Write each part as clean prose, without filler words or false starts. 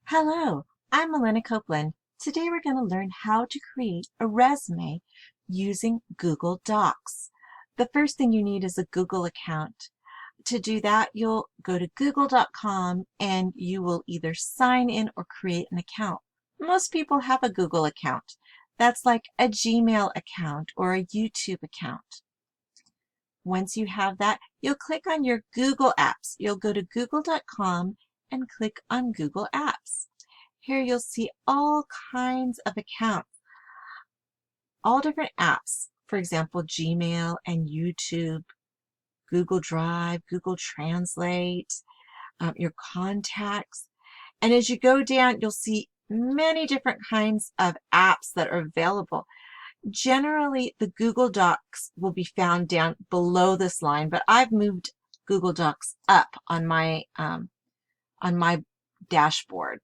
Hello, I'm Melina Copeland. Today we're going to learn how to create a resume using Google Docs. The first thing you need is a Google account. To do that, you'll go to google.com and you will either sign in or create an account. Most people have a Google account. That's like a Gmail account or a YouTube account. Once you have that, you'll click on your Google Apps. You'll go to google.com and click on Google Apps. Here you'll see all kinds of accounts, all different apps. For example, Gmail and YouTube, Google Drive, Google Translate, your contacts. And as you go down, you'll see many different kinds of apps that are available. Generally, the Google Docs will be found down below this line, but I've moved Google Docs up on my dashboard.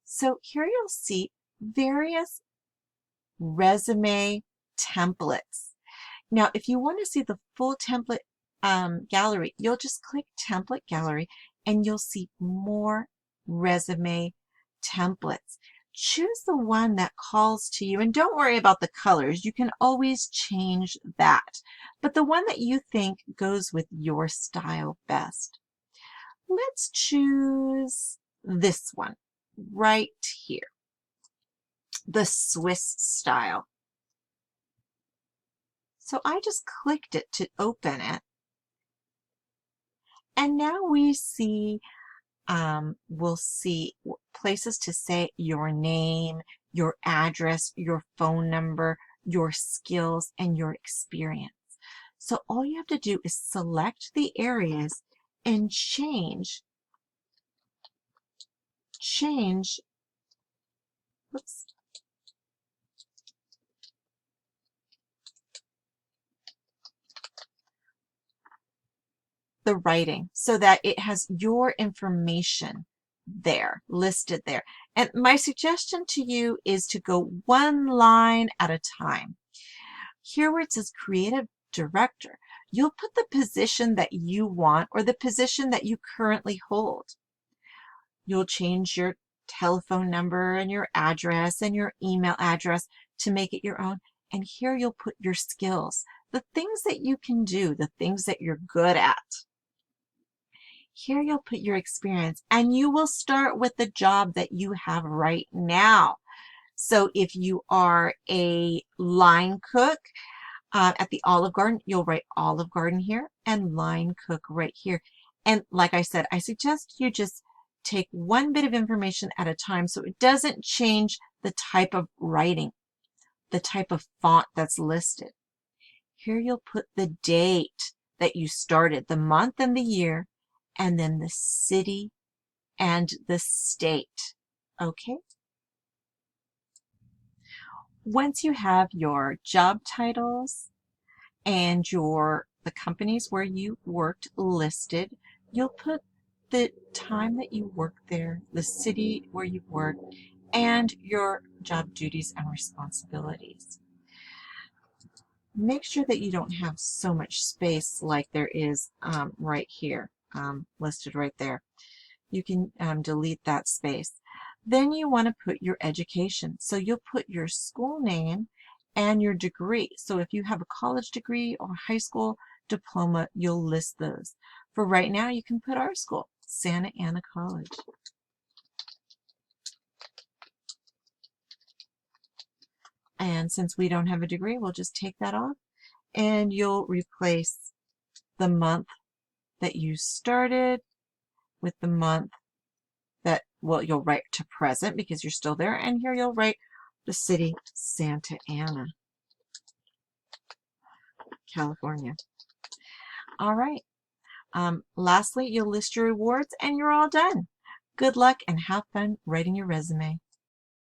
So here you'll see various resume templates. Now, if you want to see the full template gallery, you'll just click Template Gallery and you'll see more resume templates. Choose the one that calls to you, and don't worry about the colors. You can always change that, but the one that you think goes with your style best. Let's choose this one right here, the Swiss style. So I just clicked it to open it, and now we'll see places to say your name, your address, your phone number, your skills, and your experience. So all you have to do is select the areas and change whoops, the writing so that it has your information there, listed there. And my suggestion to you is to go one line at a time. Here where it says Creative Director, you'll put the position that you want or the position that you currently hold. You'll change your telephone number and your address and your email address to make it your own. And here you'll put your skills, the things that you can do, the things that you're good at. Here you'll put your experience, and you will start with the job that you have right now. So if you are a line cook at the Olive Garden, you'll write Olive Garden here and line cook right here. And like I said, I suggest you just take one bit of information at a time so it doesn't change the type of writing, the type of font that's listed. Here you'll put the date that you started, the month and the year, and then the city and the state. Okay? Once you have your job titles and the companies where you worked listed, you'll put the time that you worked there, the city where you worked, and your job duties and responsibilities. Make sure that you don't have so much space like there is right here, listed right there. You can delete that space. Then you want to put your education. So you'll put your school name and your degree. So if you have a college degree or high school diploma, you'll list those. For right now, you can put our school, Santa Ana College. And since we don't have a degree, we'll just take that off, and you'll replace the month that you started with the month that, well, you'll write to present because you're still there, and here you'll write the city, Santa Ana, California. All right. Lastly, you'll list your rewards, and you're all done. Good luck and have fun writing your resume.